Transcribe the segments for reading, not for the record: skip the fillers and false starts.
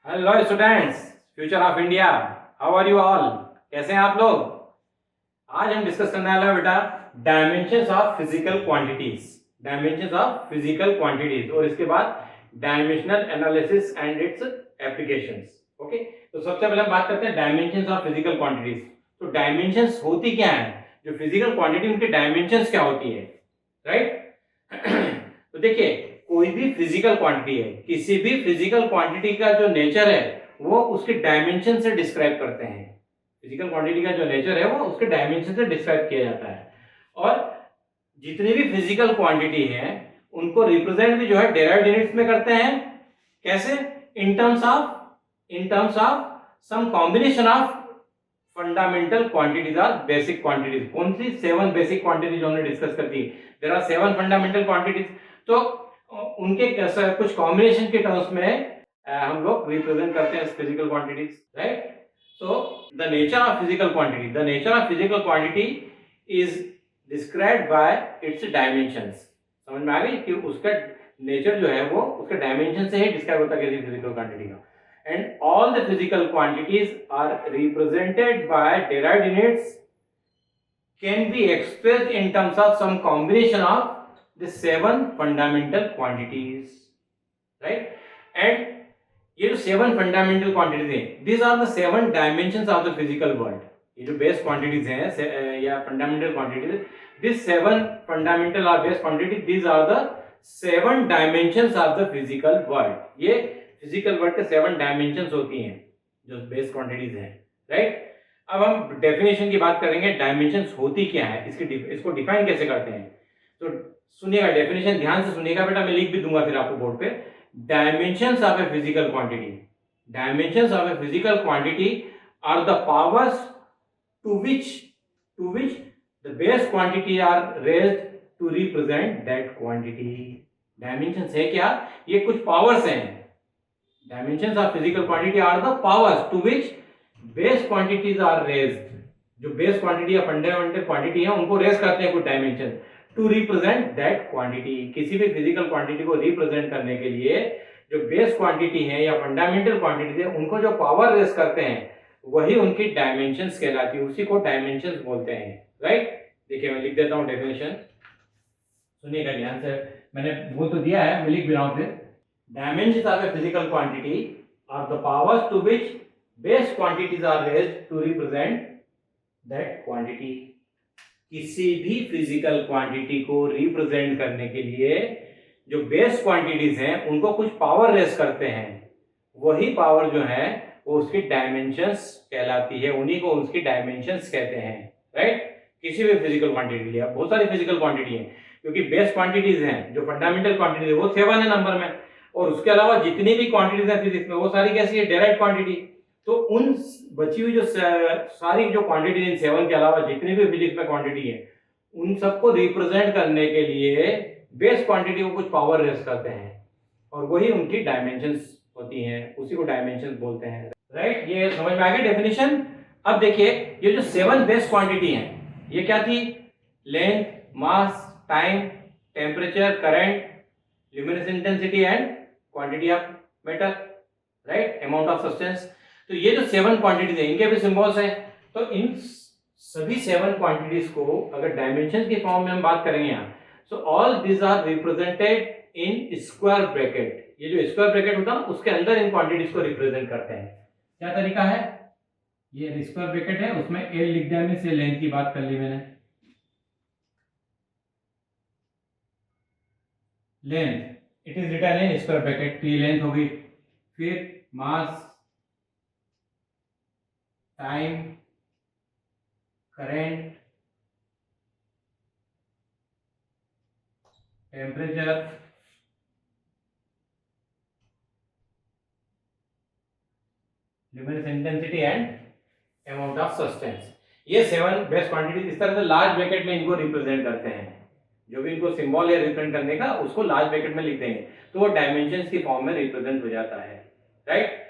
Hello students, future of India, how are you all? कैसे हैं आप लोग? आज हम डिस्कस करने वाले हैं बेटा dimensions of physical quantities. Dimensions of physical quantities और इसके बाद dimensional analysis and it's applications. Okay, तो सबसे पहले हम बात करते हैं डायमेंशंस ऑफ फिजिकल क्वांटिटीज। तो डायमेंशंस होती क्या है? जो फिजिकल क्वांटिटी उनकी डायमेंशंस क्या होती है, राइट? तो देखिए, कोई भी फिजिकल क्वांटिटी है, किसी भी फिजिकल क्वांटिटी का जो नेचर है वो उसके डायमेंशन से डिस्क्राइब करते हैं। फिजिकल क्वांटिटी का जो नेचर है वो उसके डायमेंशन से डिस्क्राइब किया जाता है। और जितनी भी फिजिकल क्वांटिटी है उनको रिप्रेजेंट भी जो है डेराइव्ड यूनिट्स में करते हैं। कैसे? In terms of some combination of fundamental quantities or basic quantities. कौन सी? 7 बेसिक क्वांटिटीज हमने डिस्कस कर दी। There are 7 fundamental quantities. तो उनके कुछ कॉम्बिनेशन के टर्म्स में हम लोग रिप्रेजेंट करते हैं physical quantities, right? So the nature of physical quantity is described bye it's dimensions. समझ में आ गई कि उसका नेचर जो है वो उसके डायमेंशन से ही डिस्क्राइब होता है किसी फिजिकल क्वांटिटी का। And all the physical quantities are represented by derived units can be expressed in terms of some combination of the 7 fundamental quantities, right? And ये जो 7 fundamental quantities हैं, these are the 7 dimensions of the physical world. ये जो base quantities हैं या fundamental quantities, these 7 fundamental or base quantities, these are the 7 dimensions of the physical world. ये physical world के 7 dimensions होती हैं जो बेस क्वांटिटीज हैं, राइट? अब हम डेफिनेशन की बात करेंगे। डायमेंशंस होती क्या है, इसको डिफाइन कैसे करते हैं। तो सुनिएगा, डेफिनेशन ध्यान से सुनिएगा बेटा, मैं लिख भी दूंगा फिर आपको बोर्ड पे। Dimensions of a physical quantity, dimensions of a physical quantity are the powers to which the base quantity are raised to represent that quantity. Dimensions है क्या? ये कुछ पावर्स हैं। Dimensions of physical quantity are the powers to which base quantities are raised. जो base quantity या fundamental quantity है उनको raise करते हैं कुछ dimension to represent that quantity। किसी भी physical quantity को represent करने के लिए जो base quantity है या fundamental quantity है उनको जो power raise करते हैं वही उनकी dimensions कहलाती है, उसी को dimensions बोलते हैं, right? देखिए मैं लिख देता हूँ definition, सुनिएगा ध्यान से। मैंने वो तो दिया है, मैं लिख भी रहा हूँ फिर। Dimensions of a physical quantity are the powers to which base quantities are raised to represent that quantity। किसी भी फिजिकल क्वांटिटी को रिप्रेजेंट करने के लिए जो बेस क्वांटिटीज हैं उनको कुछ पावर रेस करते हैं, वही पावर जो है वो उसकी डायमेंशंस कहलाती है, उन्हीं को उसकी डायमेंशंस कहते हैं, राइट? किसी भी फिजिकल क्वांटिटी के लिए बहुत सारी फिजिकल क्वांटिटी हैं, क्योंकि बेस क्वांटिटीज हैं जो फंडामेंटल क्वांटिटी है वो 7 है नंबर में, और उसके अलावा जितनी भी क्वांटिटीज हैं फिजिक्स में वो सारी कैसी है? Derived quantity. तो उन बची हुई जो सारी जो क्वांटिटी इन 7 के अलावा जितनी भी फिजिक्स में क्वांटिटी है उन सबको रिप्रेजेंट करने के लिए बेस क्वांटिटी को कुछ पावर रेस करते हैं और वही उनकी डायमेंशंस होती हैं, उसी को डायमेंशंस बोलते हैं, राइट? ये समझ में आ गई डेफिनेशन। अब देखिए ये जो 7 बेस क्वांटिटी हैं ये क्या थी? Length, mass, time, temperature, current, luminous intensity and quantity of matter, right? amount of substance। तो ये जो 7 क्वांटिटीज हैं इनके भी सिंबल्स हैं। तो इन सभी 7 क्वांटिटीज को अगर डायमेंशन के फॉर्म में हम बात करेंगे यहाँ, so all this are represented in square bracket. ये जो स्क्वायर ब्रैकेट होता है ना उसके अंदर इन क्वांटिटीज को रिप्रेजेंट करते हैं। क्या तरीका है? ये स्क्वायर ब्रैकेट है, उसमें एल लिख दिया, में से लेंथ की बात कर ली मैंने। Length it is written in square bracket, तो ये लेंथ होगी। फिर mass, time, current, temperature, luminous intensity and amount of substance. ये 7 बेस्ट क्वांटिटीज इस तरह से लार्ज ब्रैकेट में इनको रिप्रेजेंट करते हैं। जो भी इनको सिंबल है रिप्रेजेंट करने का उसको लार्ज ब्रैकेट में लिख देंगे तो वो डायमेंशंस की फॉर्म में रिप्रेजेंट हो जाता है, राइट?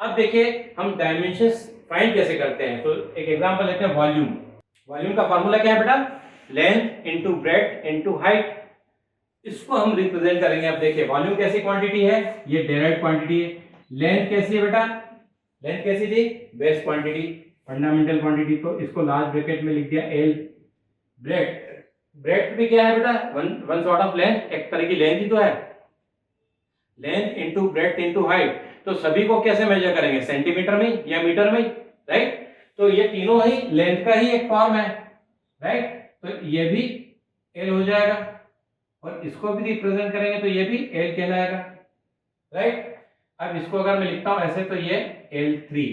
अब देखिए हम डायमेंशंस फाइंड कैसे करते हैं। तो एक एग्जांपल लेते हैं, वॉल्यूम। वॉल्यूम का फार्मूला क्या है बेटा? Length into breadth into height. इसको हम रिप्रेजेंट करेंगे। अब देखिए वॉल्यूम कैसी क्वांटिटी है? ये डेराइव्ड क्वांटिटी है, लेंथ कैसी है बेटा, लेंथ कैसी थी, बेस क्वांटिटी, फंडामेंटल क्वांटिटी, तो इसको लार्ज ब्रैकेट में लिख दिया एल। ब्रेथ, ब्रेथ भी क्या है बेटा, वन सॉर्ट ऑफ लेंथ, एक तरह की लेंथ ही तो है, length into breadth into height. तो सभी को कैसे मेजर करेंगे, सेंटीमीटर में या मीटर में, राइट। तो ये तीनों ही लेंथ का ही एक फॉर्म है, राइट। तो ये भी एल हो जाएगा, और इसको भी रिप्रेजेंट करेंगे तो ये भी एल कहलाएगा, राइट। अब इसको अगर मैं लिखता हूं ऐसे तो ये L3,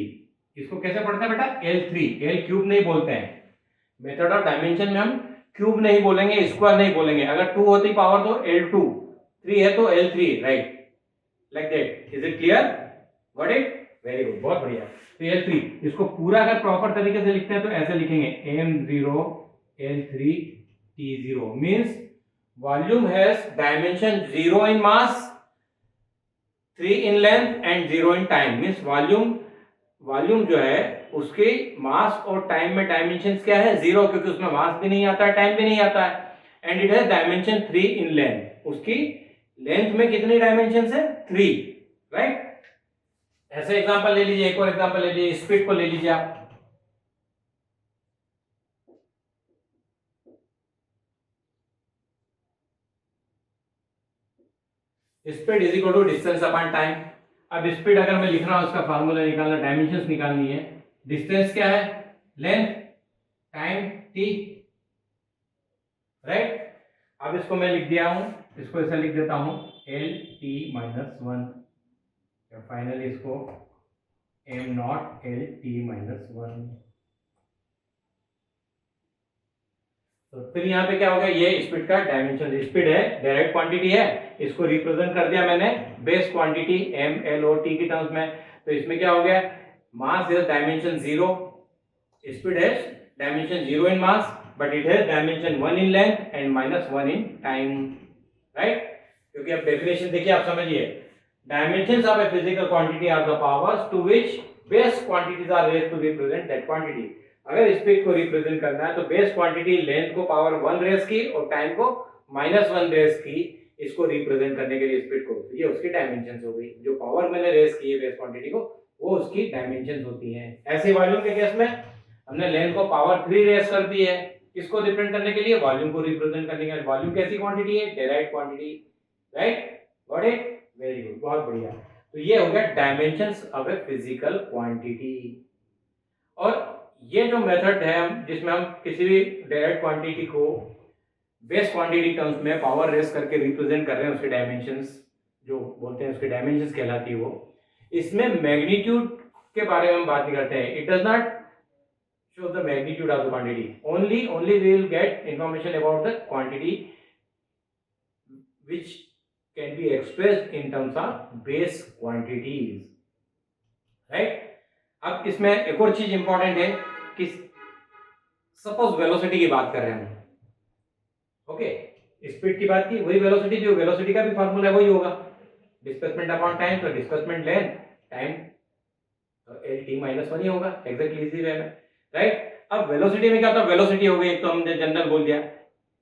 इसको कैसे पढ़ते हैं बेटा, L3, एल क्यूब नहीं बोलते हैं, मेथड ऑफ डायमेंशन में हम क्यूब नहीं बोलेंगे, स्क्वायर नहीं बोलेंगे, अगर 2 होती पावर तो L2, 3 है तो L3, right, like that. Is it clear, got it, very good, बहुत बढ़िया। तो L3, इसको पूरा अगर प्रॉपर तरीके से लिखते हैं तो ऐसे लिखेंगे M0 L3 T0, means volume has dimension 0 in mass, 3 in length and 0 in time, means volume जो है उसके मास और टाइम में डायमेंशंस क्या है, 0, क्योंकि उसमें मास भी नहीं आता है, टाइम भी नहीं आता है, and it has dimension 3 in length, उसकी लेंथ में कितनी डायमेंशंस है, 3, राइट। ऐसे एग्जांपल ले लीजिए, एक और एग्जांपल ले लीजिए, स्पीड को ले लीजिए आप, speed is equal to distance upon time. अब स्पीड अगर मैं लिख रहा हूं, उसका फार्मूला निकालना, डायमेंशंस निकालनी है, डिस्टेंस क्या है, लेंथ, टाइम t, राइट। अब इसको मैं लिख दिया हूं, इसको ऐसे लिख देता हूं L t-1, फाइनली इसको m0 L t-1। तो फिर यहाँ पे क्या हो गया, ये स्पीड का डायमेंशन, स्पीड है, डायरेक्ट क्वांटिटी है, इसको रिप्रेजेंट कर दिया मैंने बेस क्वांटिटी MLOT की टर्म्स में। तो इसमें क्या हो गया, मास इज डायमेंशन 0, स्पीड है dimension 0 in mass, but it has dimension 1 in length and -1 in time, right. क्योंकि अब डेफिनेशन देखिए, आप समझिए, dimensions of a physical quantity are the powers to which base quantities are raised to represent that quantity. अगर speed को represent करना है तो बेस क्वांटिटी लेंथ को पावर 1 रेज की और टाइम को -1 रेज की, इसको रिप्रेजेंट करने के लिए स्पीड को, ये उसकी डायमेंशंस हो गई, जो पावर मैंने रेज की है बेस क्वांटिटी को, वो उसकी डायमेंशंस होती हैं। ऐसे वॉल्यूम के केस में हमने लेंथ को पावर 3 रेज कर दी है, किसको रिप्रेजेंट करने के लिए, वॉल्यूम को रिप्रेजेंट करने के लिए। वॉल्यूम कैसी क्वांटिटी है, direct quantity, right, got it, very good, बहुत बढ़िया। तो ये हो गया dimensions of a physical quantity. और ये जो मेथड है जिसमें हम किसी भी डायरेक्ट क्वांटिटी को बेस क्वांटिटी टर्म्स में पावर रेस करके रिप्रेजेंट कर रहे हैं, उसके डायमेंशंस जो बोलते हैं, उसके डायमेंशंस कहलाती है वो। इसमें मैग्नीट्यूड के बारे में हम बात नहीं करते हैं, it does not show the magnitude of the quantity, only we will get information about the quantity which can be expressed in terms of base quantities, right. अब इसमें एक और चीज इंपॉर्टेंट है कि सपोज वेलोसिटी की बात कर रहे हैं हम, ओके, स्पीड की बात की, वही वेलोसिटी, जो वेलोसिटी का भी फार्मूला है वही होगा, डिस्प्लेसमेंट अपॉन टाइम, तो डिस्प्लेसमेंट लेंथ टाइम, तो L t-1 ही होगा, एग्जैक्टली इसी वे में, राइट। अब वेलोसिटी में क्या होता है, वेलोसिटी हो गई, एक तो हमने जनरल बोल दिया,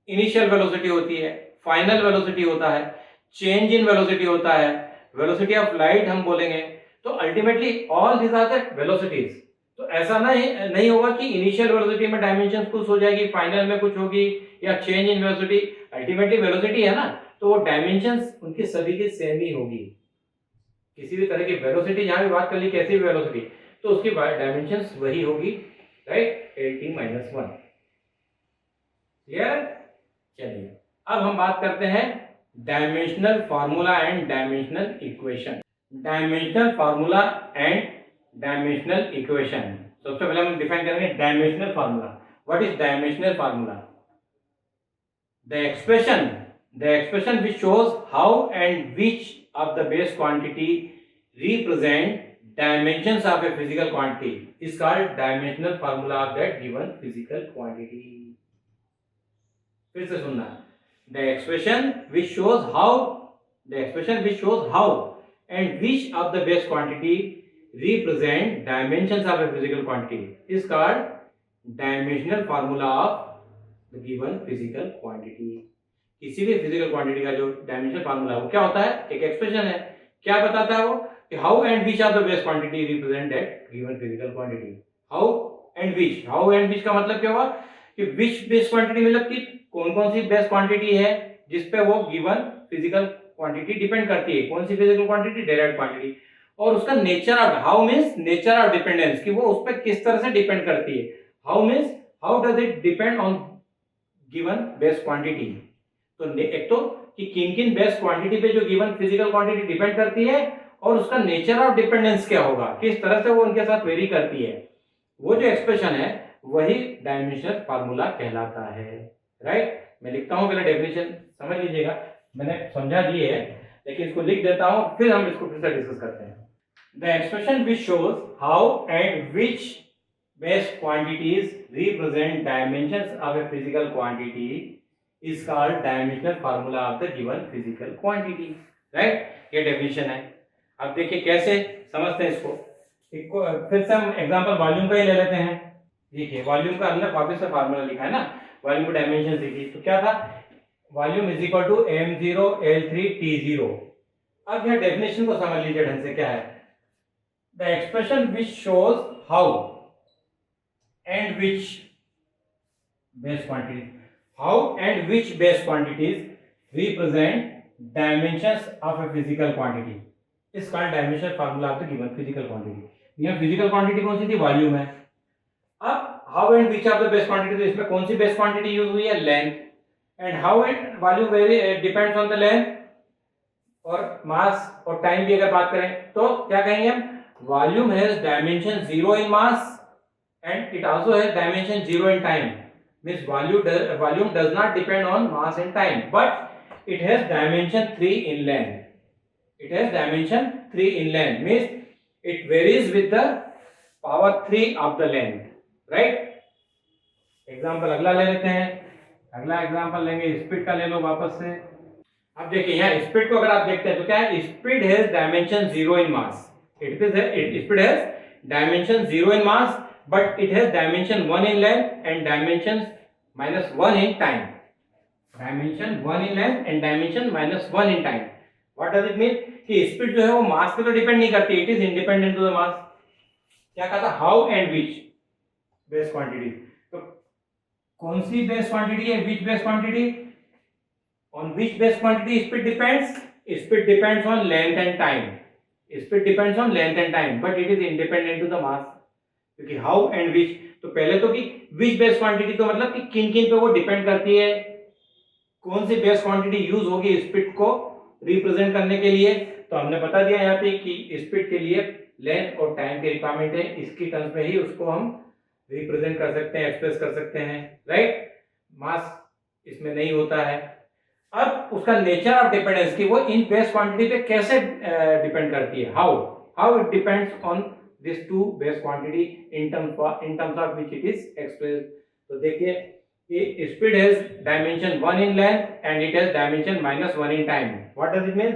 इनिशियल वेलोसिटी होती है, फाइनल वेलोसिटी होता है, चेंज इन वेलोसिटी होता है, वेलोसिटी ऑफ लाइट हम बोलेंगे। तो ultimately all this are the velocities. तो ऐसा नहीं होगा कि इनिशियल वेलोसिटी में डायमेंशन कुछ हो जाएगी, फाइनल में कुछ होगी, या change in velocity, ultimately velocity है ना, तो वो डायमेंशंस उनकी सभी की सेम ही होगी। किसी भी तरह की वेलोसिटी, जहां भी बात कर ली कैसी भी वेलोसिटी, तो उसकी डायमेंशंस वही होगी, राइट, L t-1, क्लियर। चलिए अब हम बात करते हैं dimensional formula and dimensional equation. Dimensional formula and dimensional equation, सबसे पहले हम डिफाइन करेंगे dimensional formula. What is dimensional formula? The expression which shows how and which of the base quantity represent dimensions of a physical quantity is called dimensional formula of that given physical quantity. फिर से सुनना, the expression which shows how and which of the base quantity represent dimensions of a physical quantity is called dimensional formula of the given physical quantity. किसी भी physical quantity का जो dimension formula है वो क्या होता है, एक एक्सप्रेशन है। क्या बताता है वो? कि how and which are the base quantity represent that given physical quantity. How and which का मतलब क्या हुआ कि विच बेस क्वांटिटी, मतलब कि कौन कौन सी बेस क्वांटिटी है जिस पे वो गिवन फिजिकल क्वांटिटी डिपेंड करती है। कौन सी फिजिकल क्वांटिटी? Direct quantity. और उसका nature of, how means nature of dependence, कि वो उस पर किस तरह से डिपेंड करती है। How means how does it depend on given base quantity. तो एक तो कि किन किन बेस क्वांटिटी पे जो गिवन फिजिकल क्वांटिटी डिपेंड करती है, और उसका नेचर ऑफ डिपेंडेंस क्या होगा, किस तरह से वो उनके साथ वेरी करती है। वो जो एक्सप्रेशन है वही डायमेंशनल फार्मूला कहलाता है। राइट, मैं लिखता हूं, पहले डेफिनेशन समझ लीजिएगा, मैंने समझा दी है लेकिन इसको लिख देता हूं, फिर हम इसको फिर से डिस्कस करते हैं। The expression which shows how and which base quantities represent dimensions of a physical quantity is called dimensional formula of the given physical quantity। right, ये डेफिनेशन है। अब देखिए कैसे समझते हैं इसको। फिर से हम एग्जांपल वॉल्यूम का ही ले लेते हैं। देखिए वॉल्यूम का हमने वापस से फार्मूला लिखा है ना, वॉल्यूम की डायमेंशन देखिए तो क्या था, volume is equal to m0 L3 T0। अब यह डेफिनेशन को समझ लीजिए ढंग से, क्या है, the expression which shows how and which base quantity, how and which base quantities represent dimensions of a physical quantity is called dimensional formula of the given physical quantity। यहाँ physical quantity कौन सी थी? Volume है। अब how and which of the base quantity, तो इसमें कौन सी base quantity use हुई है? Length. And how and volume very depends on the length और मास और टाइम भी अगर बात करें तो क्या कहेंगे हम, volume has dimension 0 in mass and it also has dimension 0 in time। means volume does not depend on mass and time, but it has dimension 3 in length। it has dimension 3 in length means it varies with the power 3 of the length। right, example अगला ले लेते हैं। अगला example लेंगे, speed का ले लो वापस से। अब देखिए यहाँ स्पीड को अगर आप देखते हैं तो क्या है, speed has dimension 0 in mass। Speed has dimension 0 in mass but it has dimension 1 in length and dimensions -1 in time। dimension 1 in length and dimension -1 in time। what does it mean कि speed जो है वो mass पे तो depend नहीं करती, it is independent to the mass. क्या कहा था, how and which base quantity, तो कौन सी बेस क्वांटिटी है, which base quantity, on which base quantity speed depends, speed depends on length and time, speed depends on length and time but it is independent to the mass. क्योंकि how and विच, तो पहले तो कि विच base quantity, तो मतलब कि किन किन पे वो डिपेंड करती है, कौन सी बेस क्वांटिटी यूज होगी स्पीड को रिप्रेजेंट करने के लिए। तो हमने बता दिया यहाँ पे कि स्पीड के लिए लेंथ और टाइम की रिक्वायरमेंट है, इसकी टर्म्स में ही उसको हम रिप्रेजेंट कर सकते हैं, एक्सप्रेस कर सकते हैं। राइट, मास इसमें नहीं होता है। अब उसका नेचर ऑफ डिपेंडेंस कि वो इन बेस क्वांटिटी पे कैसे डिपेंड करती है, how it depends on these two base quantity in terms of which it is expressed। तो देखिए कि speed has dimension 1 in length and it has dimension -1 in time। what does it mean,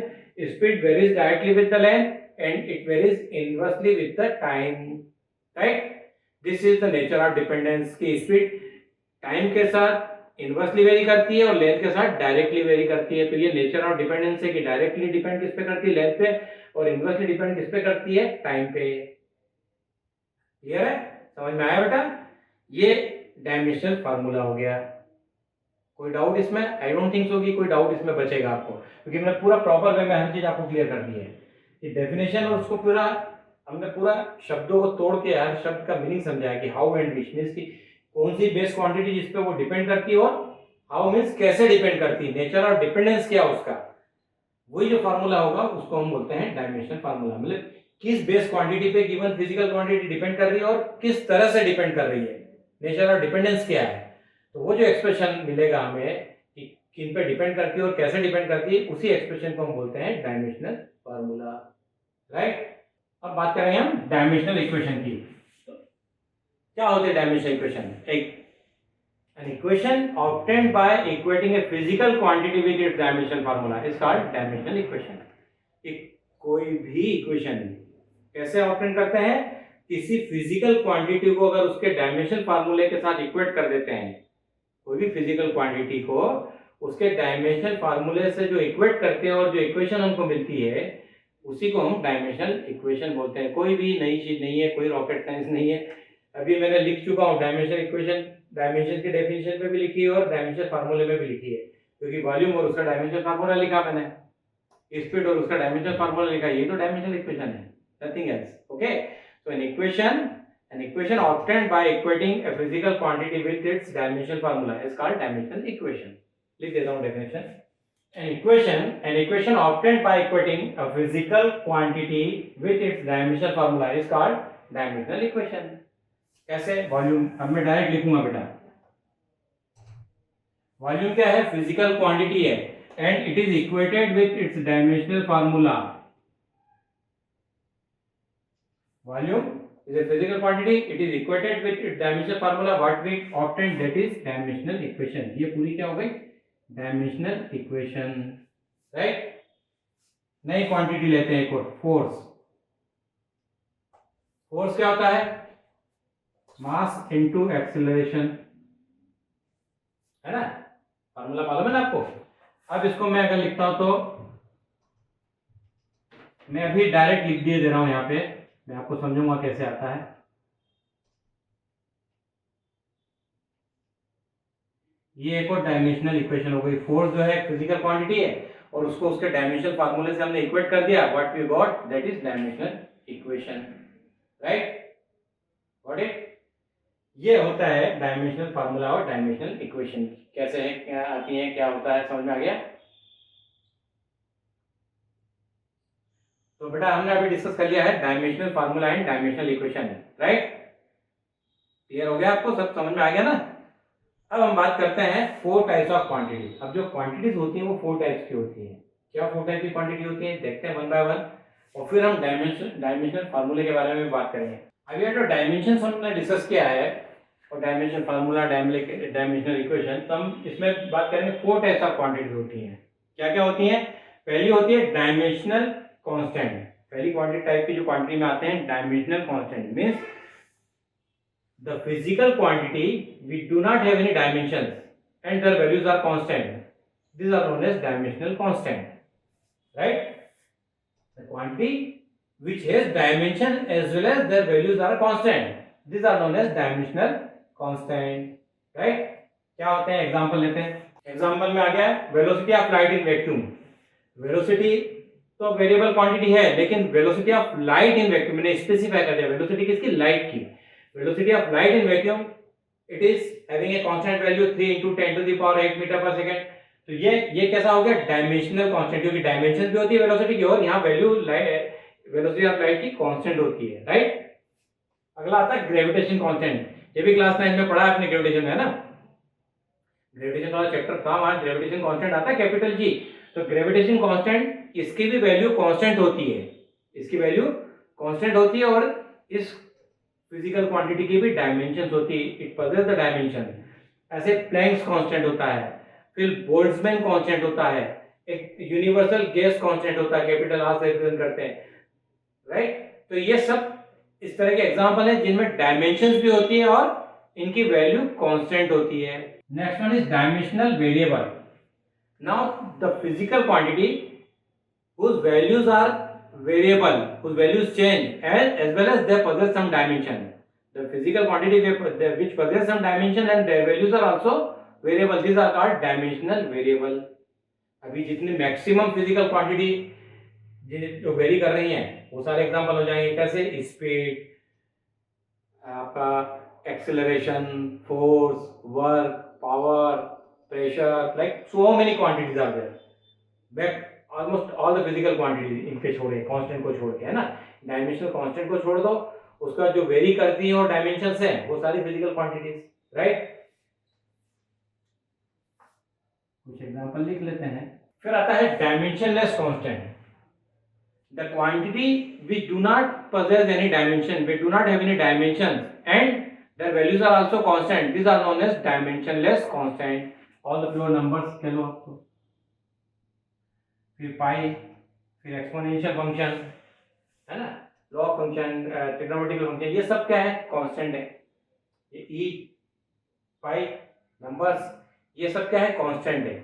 speed varies directly with the length and it varies inversely with the time। right, this is the nature of dependence कि speed time के साथ inversely very करती है और length के साथ directly very करती है। तो ये नेचर ऑफ डिपेंडेंस है कि डायरेक्टली डिपेंड किस पे करती है, लेंथ पे, और इनवर्सली डिपेंड किस पे करती है, टाइम पे। क्लियर है, समझ में आया बेटा, ये डायमेंशनल फार्मूला हो गया। कोई डाउट इसमें? आई डोंट थिंक सो कि कोई डाउट इसमें बचेगा आपको, क्योंकि मैंने पूरा प्रॉपर वे में हर चीज आपको क्लियर कर दी है। ये डेफिनेशन और उसको पूरा हमने पूरा शब्दों को तोड़ के हर शब्द का मीनिंग समझाया कि हाउ एंड विच मींस की कौन सी बेस क्वांटिटी जिस पे वो डिपेंड करती है, और हाउ मींस कैसे डिपेंड करती है, नेचर ऑफ डिपेंडेंस क्या उसका, वही जो फार्मूला होगा उसको हम बोलते हैं डायमेंशनल फार्मूला। मतलब किस बेस क्वांटिटी पे गिवन फिजिकल क्वांटिटी डिपेंड कर रही है और किस तरह से डिपेंड कर रही है, नेचर ऑफ डिपेंडेंस क्या है। तो वो जो एक्सप्रेशन मिलेगा हमें कि किन पे डिपेंड करती है और कैसे डिपेंड करती है, उसी एक्सप्रेशन को हम बोलते हैं डायमेंशनल फार्मूला। राइट, अब बात करेंगे हम डायमेंशनल इक्वेशन की। तो क्या होती है dimensional equation, an equation obtained by equating a physical quantity with its dimensional formula is called dimensional equation। कोई भी इक्वेशन कैसे ऑब्टेन करते हैं, किसी फिजिकल क्वांटिटी को अगर उसके डायमेंशनल फार्मूले के साथ इक्वेट कर देते हैं, कोई भी फिजिकल क्वांटिटी को उसके डायमेंशनल फार्मूले से जो इक्वेट करते हैं और जो इक्वेशन हमको मिलती है उसी को हम डायमेंशनल इक्वेशन बोलते हैं। कोई भी नई चीज नहीं है, कोई रॉकेट साइंस नहीं है। अभी मैंने लिख चुका हूँ डायमेंशनल इक्वेशन, डायमेंशन की डेफिनेशन में भी लिखी है और डायमेंशन फार्मूले में भी लिखी है, क्योंकि वॉल्यूम और उसका डायमेंशन फार्मूला लिखा मैंने, स्पीड और उसका डायमेंशन फार्मूला लिखा, ये तो डायमेंशनल इक्वेशन है, nothing else. Okay, so an equation obtained by equating a physical quantity with its dimensional formula is called dimensional equation. लिख देता हूँ definition. An equation obtained by equating a physical quantity with its dimensional formula is called dimensional equation. कैसे? Volume, अब मैं direct लिखूंगा बेटा। Volume क्या है? फिजिकल क्वांटिटी है and it is equated with its dimensional formula. Volume is a physical quantity, it is equated with its dimensional formula. What we obtained, that is dimensional equation. ये पूरी क्या हो गई? Dimensional equation, right? नई quantity लेते हैं एक और, फोर्स। फोर्स क्या होता है? मास इनटू एक्सेलरेशन, है ना? फार्मूला मालूम है ना आपको? अब इसको मैं अगर लिखता हूं तो मैं अभी डायरेक्ट लिख दिए दे रहा हूं यहाँ पे, मैं आपको समझूंगा कैसे आता है। ये एक और डायमेंशनल इक्वेशन हो गई। फोर्स जो है फिजिकल क्वांटिटी है और उसको उसके डायमेंशनल फार्मूले से हमने इक्वेट कर दिया, what we got, that is dimensional equation, right? Got it? ये होता है डायमेंशनल फार्मूला और डायमेंशनल इक्वेशन। कैसे है, क्या आती है, क्या होता है, समझ में आ गया? तो बेटा हमने अभी डिस्कस कर लिया है dimensional formula and dimensional equation, right? Clear हो गया आपको, सब समझ में आ गया ना? अब हम बात करते हैं फोर टाइप्स ऑफ क्वांटिटी। अब जो क्वांटिटीज होती हैं वो फोर टाइप्स की होती हैं। क्या फोर टाइप की क्वांटिटी होती है, देखते हैं वन बाय वन, और फिर हम डायमेंशनल फार्मूले के बारे में भी बात करेंगे। अभी जो डायमेंशन हमने डिस्कस किया है और डायमेंशन फार्मूला, डायमेंशनल इक्वेशन, तो हम इसमें बात करेंगे फोर टाइप्स ऑफ क्वांटिटीज होती हैं। क्या क्या होती हैं? पहली होती है डायमेंशनल कांस्टेंट। पहली क्वांटिटी टाइप की जो क्वांटिटी में आते हैं dimensional constant, means the physical quantity we do not have any dimensions and their values are constant. These are known as dimensional constant, right? The quantity which has dimension as well as their values are constant, these are known as dimensional constant, right? क्या होते हैं? Example लेते हैं। Example में आ गया velocity of light in vacuum. Velocity तो variable quantity है, लेकिन velocity of light in vacuum मैंने स्पेसिफाई कर दिया। वेलोसिटी किसकी? लाइट की। Velocity of light in vacuum, it is having a constant value 3 into 10 to the power 8 metre पर second. तो ये कैसा हो गया? डायमेंशनल कांस्टेंट, क्योंकि डायमेंशन भी होती है वेलोसिटी की और यहाँ वैल्यू वेलोसिटी ऑफ लाइट की कांस्टेंट होती है, राइट? अगला आता है ग्रेविटेशन कांस्टेंट। ये भी क्लास 9 में पढ़ा है आपने ग्रेविटेशन में, है ना? ग्रेविटेशन वाला चैप्टर था, वहां ग्रेविटेशन कांस्टेंट आता है कैपिटल जी। तो ग्रेविटेशन कांस्टेंट, इसकी भी वैल्यू कांस्टेंट होती है, इसकी वैल्यू कांस्टेंट होती है और इस फिजिकल क्वांटिटी की भी डायमेंशंस होती है, इट पजेस द डायमेंशन। ऐसे प्लैंक्स कांस्टेंट होता है, फिर बोल्ट्जमैन कांस्टेंट होता है, एक यूनिवर्सल गैस कांस्टेंट होता है, कैपिटल आर से रिप्रेजेंट करते हैं, राइट? तो ये सब इस तरह के एग्जांपल हैं जिनमें डायमेंशंस भी होती है और इनकी वैल्यू कांस्टेंट होती है। Next one is dimensional variable. Now the physical quantity whose values are variable, whose values change as well as they possess some dimension. The physical quantity which possess some dimension and their values are also variable, these are called dimensional variable. अभी जितनी maximum physical quantity जो very कर रही हैं वो सारे example हो जाएंगे। कैसे? स्पीड, आपका acceleration, force, work, power, pressure, like so many quantities are there. Almost all the physical quantity इनके छोड़े, कांस्टेंट को छोड़ के, है ना? डायमेंशनल कांस्टेंट को छोड़ दो, उसका जो वेरी करती है और डायमेंशंस है वो सारी फिजिकल क्वांटिटीज, राइट? कुछ एग्जांपल लिख लेते हैं। फिर आता है dimensionless constant. The quantity which do not possess any dimension, we do not have any dimensions and their values are also constant, these are known as dimensionless constant. all the pure numbers कह लो आपको, फिर पाई, फिर exponential function, है ना, log function, trigonometrical function, ये सब क्या है? कांस्टेंट है। ये ई, पाई, नंबर्स, ये सब क्या है? कांस्टेंट है।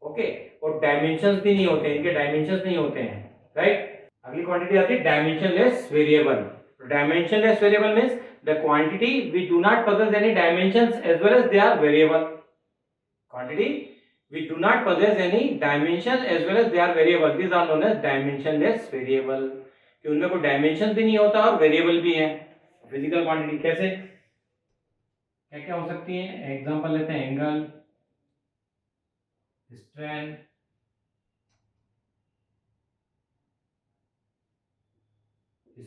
ओके, और डायमेंशंस भी नहीं होते, इनके डायमेंशंस नहीं होते हैं, राइट। अगली क्वांटिटी आती है dimensionless variable. Dimensionless variable means the quantity we do not possess any dimensions as well as they are variable. Quantity we do not possess any dimension as well as they are variable. These are known as dimensionless variable. कि उनमें कोई dimension भी नहीं होता और variable भी है। Physical quantity कैसे क्या क्या हो सकती है, एग्जांपल लेते हैं, angle, strain,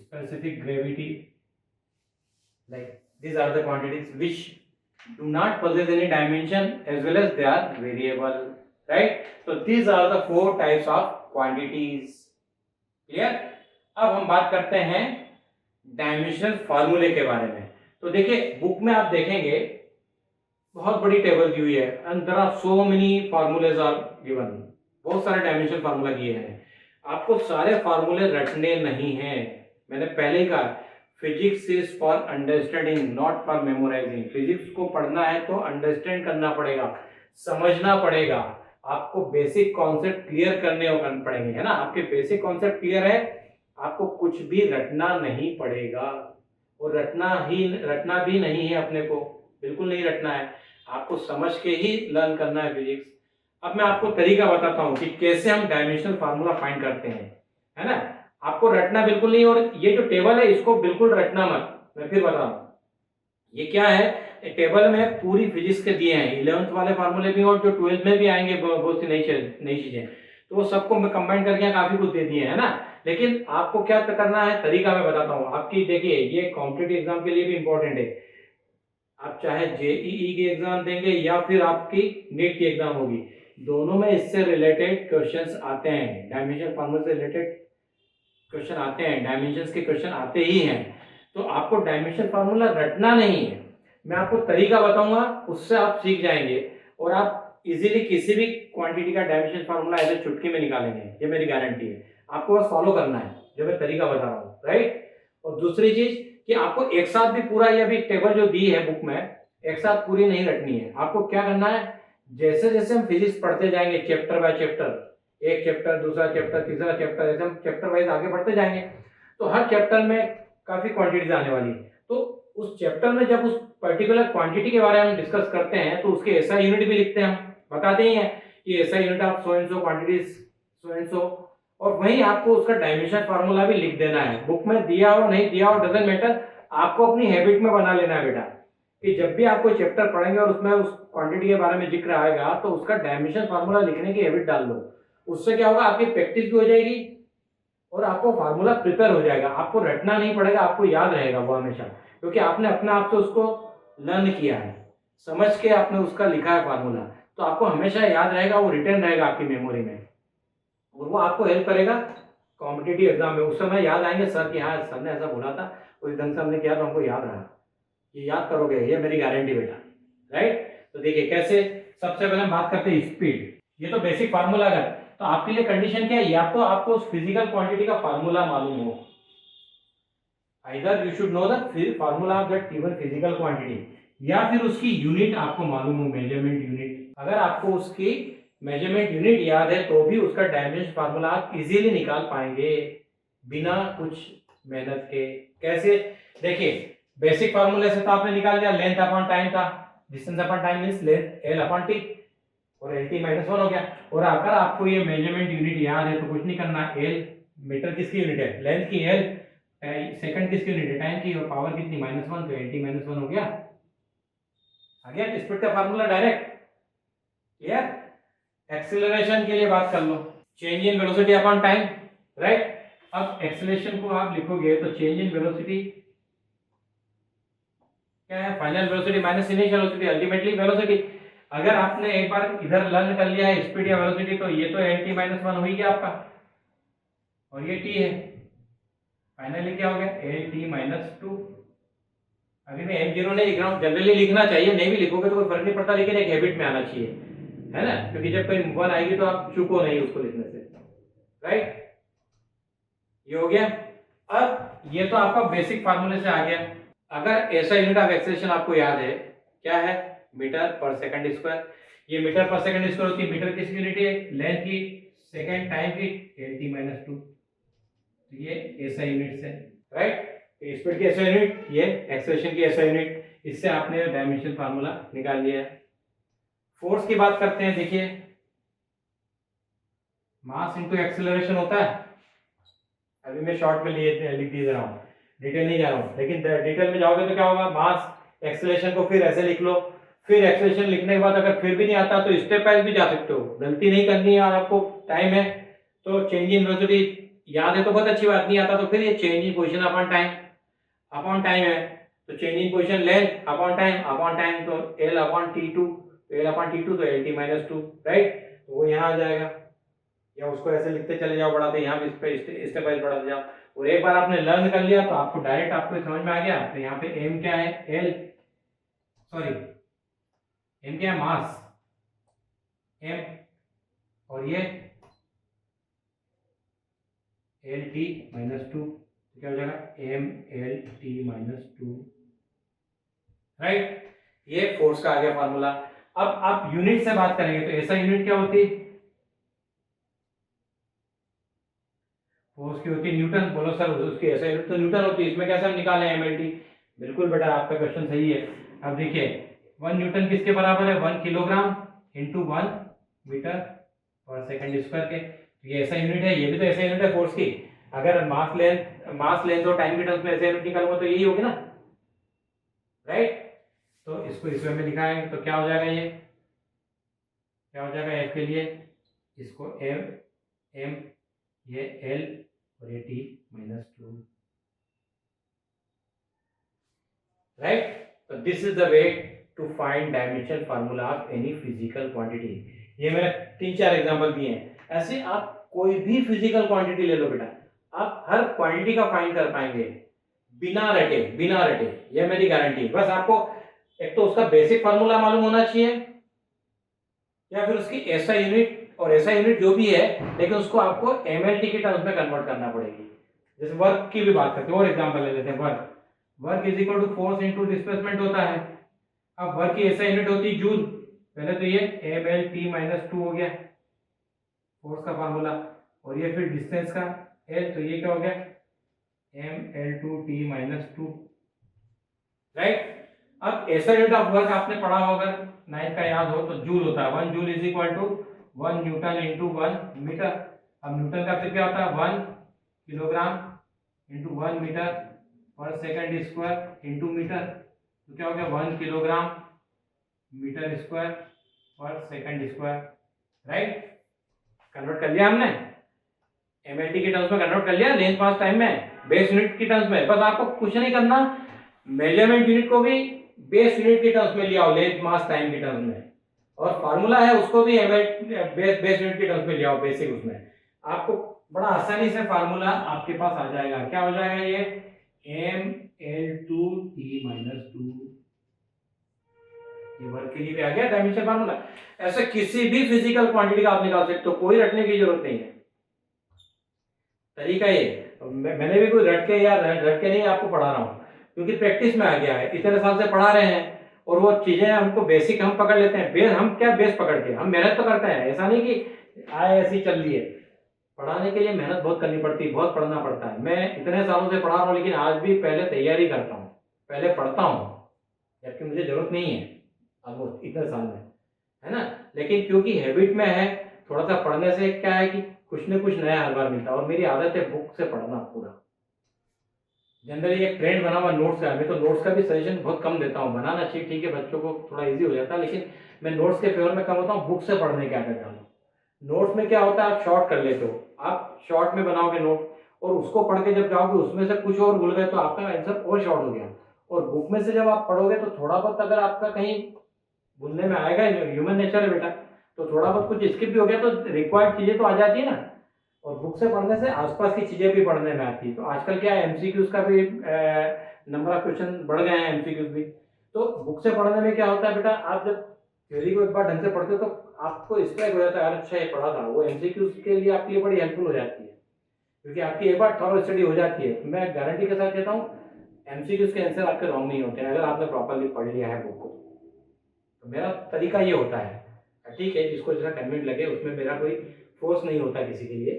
specific gravity, like these are the quantities which do not possess any dimension as well as they are variable, right? So these are the four types of quantities. Clear? अब हम बात करते हैं dimensional फार्मूले के बारे में। तो देखिए बुक में आप देखेंगे बहुत बड़ी टेबल दी हुई है and there are so many formulas are given. बहुत सारे डायमेंशनल फार्मूला दिए हैं। आपको सारे फार्मूले रटने नहीं हैं। मैंने पहले ही कहा physics is for understanding not for memorising. Physics को पढ़ना है तो अंडरस्टैंड करना पड़ेगा, समझना पड़ेगा, आपको बेसिक कॉन्सेप्ट क्लियर करने पड़ेंगे, है ना। आपके बेसिक कॉन्सेप्ट क्लियर है, आपको कुछ भी रटना नहीं पड़ेगा। और रटना भी नहीं है, अपने को बिल्कुल नहीं रटना है, आपको समझ के ही लर्न करना है फिजिक्स। अब मैं आपको तरीका बताता हूँ कि कैसे हम डायमेंशनल फार्मूला फाइंड करते हैं, है ना। आपको रटना बिल्कुल नहीं, और ये जो टेबल है इसको बिल्कुल रटना मत। मैं फिर बता रहा हूँ ये क्या है। टेबल में पूरी फिजिक्स के दिए हैं, 11th वाले फार्मूले भी और जो 12th में भी आएंगे बहुत सी नई चीजें, तो वो सबको मैं कंबाइन करके काफी कुछ दे दिए है ना। लेकिन आपको क्या करना है, तरीका मैं बताता हूँ। आपकी देखिए ये कॉम्पिटिटिव एग्जाम के लिए भी इंपॉर्टेंट है। आप चाहे जेईई की एग्जाम देंगे या फिर आपकी नीट की एग्जाम होगी, दोनों में इससे रिलेटेड क्वेश्चंस आते हैं, डायमेंशन फार्मूला से रिलेटेड क्वेश्चन आते हैं, डायमेंशंस के क्वेश्चन आते ही हैं। तो आपको डायमेंशन फार्मूला रटना नहीं है, मैं आपको तरीका बताऊंगा, उससे आप सीख जाएंगे और आप इजीली किसी भी क्वांटिटी का डायमेंशन फार्मूला ऐसे चुटकी में निकालेंगे, ये मेरी गारंटी है। आपको बस फॉलो करना है जो मैं तरीका बता रहा हूँ, राइट। और दूसरी चीज कि आपको एक साथ भी पूरा ये अभी टेबल जो दी है बुक में एक साथ पूरी नहीं रटनी है। आपको क्या करना है, जैसे जैसे हम फिजिक्स पढ़ते जाएंगे चैप्टर बाय चैप्टर, एक चैप्टर, दूसरा चैप्टर, तीसरा चैप्टर, ऐसे हम चैप्टर वाइज आगे बढ़ते जाएंगे, तो हर चैप्टर में काफी क्वांटिटीज आने वाली है। तो उस चैप्टर में जब उस पर्टिकुलर क्वांटिटी के बारे में हम डिस्कस करते हैं तो उसके ऐसा यूनिट भी लिखते हैं, हम बताते ही हैं कि ऐसा unit of so and so quantities so and so, और वहीं आपको उसका डायमेंशन फार्मूला भी लिख देना है। बुक में दिया हो नहीं दिया हो डजंट मैटर, आपको अपनी हैबिट में बना लेना है बेटा, कि जब भी आप कोई चैप्टर पढ़ेंगे और उसमें उस क्वांटिटी के बारे में जिक्र आएगा तो उसका डायमेंशन फार्मूला लिखने की हैबिट डाल लो। उससे क्या होगा, आपकी प्रैक्टिस भी हो जाएगी और आपको फार्मूला प्रिपेयर हो जाएगा। आपको रटना नहीं पड़ेगा, आपको याद रहेगा वो हमेशा, क्योंकि आपने अपने आप से उसको लर्न किया है, समझ के आपने उसका लिखा है फार्मूला, तो आपको हमेशा याद रहेगा, वो रिटर्न रहेगा आपकी मेमोरी में, और वो आपको हेल्प करेगा कॉम्पिटिटिव एग्जाम में। उस समय याद आएंगे सर कि हाँ सर ने ऐसा बोला था, उस ढंग से हमने किया तो हमको याद रहा। ये याद करोगे, ये मेरी गारंटी बेटा, राइट। तो देखिए कैसे, सबसे पहले हम बात करते हैं स्पीड। ये तो बेसिक फार्मूला है, तो आपके लिए कंडीशन क्या है, या तो आपको उस फिजिकल क्वांटिटी का फार्मूला मालूम हो, either you should know the formula of that given physical quantity, या फिर उसकी यूनिट आपको मालूम हो, मेजरमेंट यूनिट। अगर आपको उसकी मेजरमेंट यूनिट याद है तो भी उसका डायमेंशन फार्मूला आप इजीली निकाल पाएंगे बिना कुछ मेहनत के। कैसे, देखिए बेसिक फार्मूले से तो आपने निकाल दिया, लेंथ अपॉन टाइम था, distance upon time means length L upon T, और एल टी माइनस 1 हो गया। और अगर आपको ये मेजरमेंट यूनिट याद है तो कुछ नहीं करना, एल मीटर किसकी यूनिट है, लेंथ की, एल सेकंड किसकी यूनिट है, टाइम की, और पावर कितनी, -1, तो एल टी माइनस 1 हो गया। आ गया स्पीड का फार्मूला डायरेक्ट, क्लियर। एक्सीलरेशन के लिए बात कर लो, change in velocity upon time, right. अब एक्सीलरेशन को आप लिखोगे तो चेंज इन वेलोसिटी क्या है, final velocity minus initial velocity, ultimately velocity. अगर आपने एक बार इधर लर्न कर लिया है स्पीड या वेलोसिटी, तो ये तो एल टी माइनस 1 हो ही गया आपका, और ये टी है, फाइनली क्या हो गया, एल टी माइनस 2। अभी मैं m0 नहीं लिख रहा हूँ, जनरली लिखना चाहिए, नहीं भी लिखोगे तो कोई फर्क नहीं पड़ता, लेकिन एक हैबिट में आना चाहिए, है ना, क्योंकि जब कोई 1 आएगी तो आप चूको नहीं उसको लिखने से, राइट। ये हो गया। अब ये तो आपका बेसिक फार्मूले से आ गया। अगर ऐसा यूनिट ऑफ एक्सेलरेशन आपको याद है, क्या है, मीटर पर सेकंड स्क्वायर। ये मीटर पर सेकंड स्क्वायर होती है, मीटर किसकी यूनिट है, लेंथ की, सेकंड टाइम की, एल टी माइनस 2। तो ये एसआई यूनिट से, राइट। स्पीड की एसआई यूनिट, ये एक्सेलरेशन की एसआई यूनिट, इससे आपने डायमेंशन फार्मूला निकाल लिया है। फोर्स की बात करते हैं। देखिए मास इनटू एक्सेलरेशन होता है। अभी मैं शॉर्ट में लिख दे रहा हूँ, डिटेल नहीं जा रहा हूँ, लेकिन डिटेल में जाओगे तो क्या होगा, मास एक्सेलरेशन को फिर ऐसे लिख लो, फिर एक्सेलरेशन लिखने के बाद अगर फिर भी नहीं आता तो स्टेप वाइज भी जा सकते हो, गलती नहीं करनी है और आपको टाइम है तो चेंज इन वेलोसिटी याद है तो बहुत अच्छी बात, नहीं आता तो फिर ये change in position upon time है, तो चेंज इन पोजीशन लेंथ अपॉन टाइम तो L अपॉन T2, तो LT माइनस 2, राइट। तो वो यहाँ आ जाएगा, या उसको ऐसे लिखते चले जाओ, बढ़ाते यहाँ भी इस पे स्टेप वाइज बढ़ाते जाओ। और एक बार आपने लर्न कर लिया तो आपको डायरेक्ट आपको समझ में आ गया। तो यहाँ पे एम क्या है, एम क्या है, मास एम, और ये एल टी माइनस 2, क्या हो जाएगा M L T minus 2, right. ये फोर्स का आ गया फार्मूला। अब आप यूनिट से बात करेंगे तो ऐसा यूनिट क्या होती है, फोर्स की होती है न्यूटन। बोलो सर उसकी ऐसा यूनिट तो न्यूटन होती है, इसमें कैसे हम निकालें एमएलटी। बिल्कुल बेटा आपका क्वेश्चन सही है। अब देखिए 1 न्यूटन किसके बराबर है, 1 किलोग्राम इंटू 1 मीटर पर सेकंड स्क्वायर के। तो ये ऐसा यूनिट है, ये भी तो ऐसा यूनिट है फोर्स की। अगर मास लेंथ और टाइम के टर्म्स में ऐसे यूनिट निकालूंगा तो यही होगी ना, राइट। तो इसको इस वे में लिखाएंगे तो क्या हो जाएगा, ये क्या हो जाएगा एफ के लिए, इसको एम ये एल और ये टी माइनस 2, राइट। तो this is the way to find dimension formula of any physical quantity. ये मैंने 3-4 एग्जांपल दिए हैं। ऐसे आप कोई भी फिजिकल क्वांटिटी ले लो बेटा, आप हर क्वांटिटी का फाइंड कर पाएंगे बिना रटे, ये मेरी गारंटी। बस आपको एक तो उसका बेसिक फार्मूला मालूम होना चाहिए, या फिर उसकी ऐसा यूनिट, और ऐसा यूनिट जो भी है लेकिन उसको आपको एमएलटी के टर्म्स में कन्वर्ट करना पड़ेगी। जैसे वर्क की भी बात करते हैं, और एग्जांपल ले लेते हैं। Work is equal to force into displacement होता है। अब वर्क की ऐसा यूनिट होती है जूल। पहले तो ये mlt माइनस 2 हो गया फोर्स का फार्मूला, और ये फिर डिस्टेंस का l, तो ये क्या हो गया ml2t माइनस 2, राइट। अब ऐसा यूनिट ऑफ वर्क आपने पढ़ा होगा, 9th का याद हो तो जूल होता है। 1 joule is equal to 1 newton into 1 metre. अब न्यूटन का फिर क्या होता है 1 किलोग्राम इंटू 1 मीटर पर सेकंड स्क्वायर इंटू मीटर, तो क्या हो गया 1 किलोग्राम मीटर स्क्वायर पर सेकंड स्क्वायर, राइट। कन्वर्ट कर लिया हमने, एमएलटी के टर्म्स में कन्वर्ट कर लिया, लेंथ मास टाइम में, बेस यूनिट की टर्म्स में। बस आपको कुछ नहीं करना, मेजरमेंट यूनिट को भी बेस यूनिट के टर्म्स में लिया हो, लेंथ मास टाइम के टर्म्स में, और फार्मूला है उसको भी बेस यूनिट के टर्म्स में लिया हो, बेसिक उसमें। आपको बड़ा आसानी से फार्मूला आपके पास आ जाएगा। क्या हो जाएगा ये ml2t माइनस 2, ये वर्क के लिए भी आ गया डायमेंशन फार्मूला। ऐसे किसी भी फिजिकल क्वांटिटी का आप निकाल सकते हो, कोई रटने की जरूरत नहीं है। तरीका ये, मैंने भी कोई रट के नहीं आपको पढ़ा रहा हूँ, क्योंकि प्रैक्टिस में आ गया है, इतने साल से पढ़ा रहे हैं और वो चीजें हमको बेसिक हम पकड़ लेते हैं। बेस हम क्या बेस पकड़ के हम मेहनत तो करते हैं, ऐसा नहीं कि आए ऐसी चल रही है। पढ़ाने के लिए मेहनत बहुत करनी पड़ती है, बहुत पढ़ना पड़ता है। मैं इतने सालों से पढ़ा रहा हूँ, लेकिन आज भी पहले तैयारी करता हूँ, पहले पढ़ता हूँ, जबकि मुझे जरूरत नहीं है अब वो इतने साल में, है ना। लेकिन क्योंकि हैबिट में है, थोड़ा सा पढ़ने से क्या है कि कुछ न कुछ नया हर बार मिलता है। और मेरी आदत है बुक से पढ़ना पूरा, जनरली एक ट्रेंड बना हुआ नोट्स का। मैं तो नोट्स का भी सजेशन बहुत कम देता हूँ, बनाना चाहिए ठीक है, बच्चों को थोड़ा इजी हो जाता है, लेकिन मैं नोट्स के फेवर में कम होता हूँ, बुक से पढ़ने की आदत डालूँ। नोट्स में क्या होता है, आप शॉर्ट कर लेते हो, आप शॉर्ट में बनाओगे नोट, और उसको पढ़ के जब जाओगे उसमें से कुछ और भूल गए तो आपका आंसर और शॉर्ट हो गया। और बुक में से जब आप पढ़ोगे तो थोड़ा बहुत अगर आपका कहीं भूलने में आएगा, ह्यूमन नेचर है बेटा, तो थोड़ा बहुत कुछ स्किप भी हो गया तो रिक्वायर्ड चीजें तो आ जाती है ना। और बुक से पढ़ने से आसपास की चीजें भी पढ़ने में आती है। तो आजकल क्या है, एमसीक्यूज का भी नंबर ऑफ क्वेश्चन बढ़ गए हैं, एमसीक्यूज भी। तो बुक से पढ़ने में क्या होता है बेटा, आप जब थ्योरी को एक बार ढंग से पढ़ते हो तो आपको स्ट्राइक हो जाता है, अच्छा ये पढ़ा था। वो एमसीक्यूज के लिए आपके लिए बड़ी हेल्पफुल हो जाती है, क्योंकि आपकी एक बार थॉरो स्टडी हो जाती है। मैं गारंटी के साथ कहता हूँ एमसीक्यूज के आंसर आपके रॉन्ग नहीं होते हैं, अगर आपने प्रॉपरली पढ़ लिया है बुक को। तो मेरा तरीका ये होता है, ठीक है, जिसको जरा कन्वीनियंट लगे, उसमें मेरा कोई फोर्स नहीं होता किसी के लिए,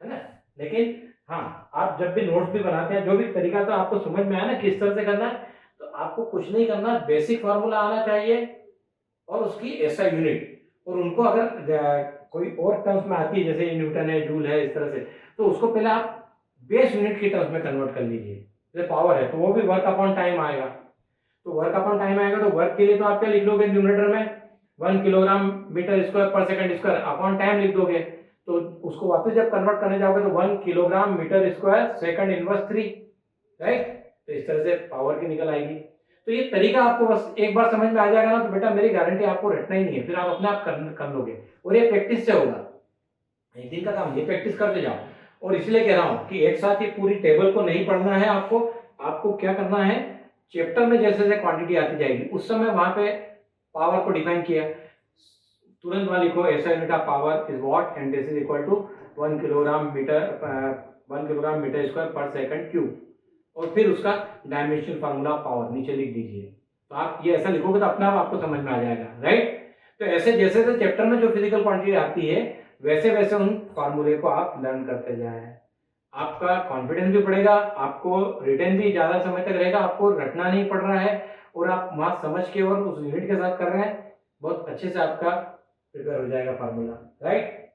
है ना। लेकिन हाँ, आप जब भी नोट्स भी बनाते हैं, जो भी तरीका तो आपको समझ में आया ना किस तरह से करना है, तो आपको कुछ नहीं करना, बेसिक फार्मूला आना चाहिए और उसकी एसआई यूनिट, और उनको अगर कोई और टर्म्स में आती है जैसे न्यूटन है, जूल है, इस तरह से, तो उसको पहले आप बेस यूनिट की टर्म्स में कन्वर्ट कर लीजिए। जैसे पावर है तो वो भी वर्क अपॉन टाइम आएगा, तो वर्क अपॉन टाइम आएगा तो वर्क के लिए तो आप क्या लिख लोगे न्यूमरेटर में 1 किलोग्राम मीटर स्क्वायर पर सेकंड स्क्वायर अपॉन टाइम लिख दोगे, तो उसको वापस जब कन्वर्ट करने जाओगे तो 1 kilogram metre square second inverse 3, right. तो इस तरह से पावर की निकल आएगी। तो ये तरीका आपको बस एक बार समझ में आ जाएगा ना, तो बेटा मेरी गारंटी आपको रटना ही नहीं है, फिर आप अपने आप कर लोगे, और ये प्रैक्टिस से होगा, एक दिन का काम, ये प्रैक्टिस करते जाओ। और इसलिए कह रहा हूं कि एक साथ ये पूरी टेबल को नहीं पढ़ना है आपको, आपको क्या करना है, चैप्टर में जैसे जैसे क्वांटिटी आती जाएगी उस समय वहां पे पावर को डिफाइन किया, तुरंत वहां लिखो SI unit of power is what and this is equal to 1 kilogram metre square पर सेकंड क्यूब, और फिर उसका डायमेंशन फार्मूला पावर नीचे लिख दीजिए। तो आप ये ऐसा लिखोगे तो अपने आप आपको समझ में आ जाएगा, राइट। तो ऐसे जैसे जैसे चैप्टर में जो फिजिकल क्वांटिटी आती है वैसे वैसे उन फार्मूले को आप लर्न करते जाएं, आपका कॉन्फिडेंस भी बढ़ेगा, आपको रिटेन भी ज्यादा समय तक रहेगा, आपको रटना नहीं पड़ रहा है, और आप वहां समझ के और उस यूनिट के साथ कर रहे हैं, बहुत अच्छे से आपका प्रिपेयर हो जाएगा फार्मूला, राइट।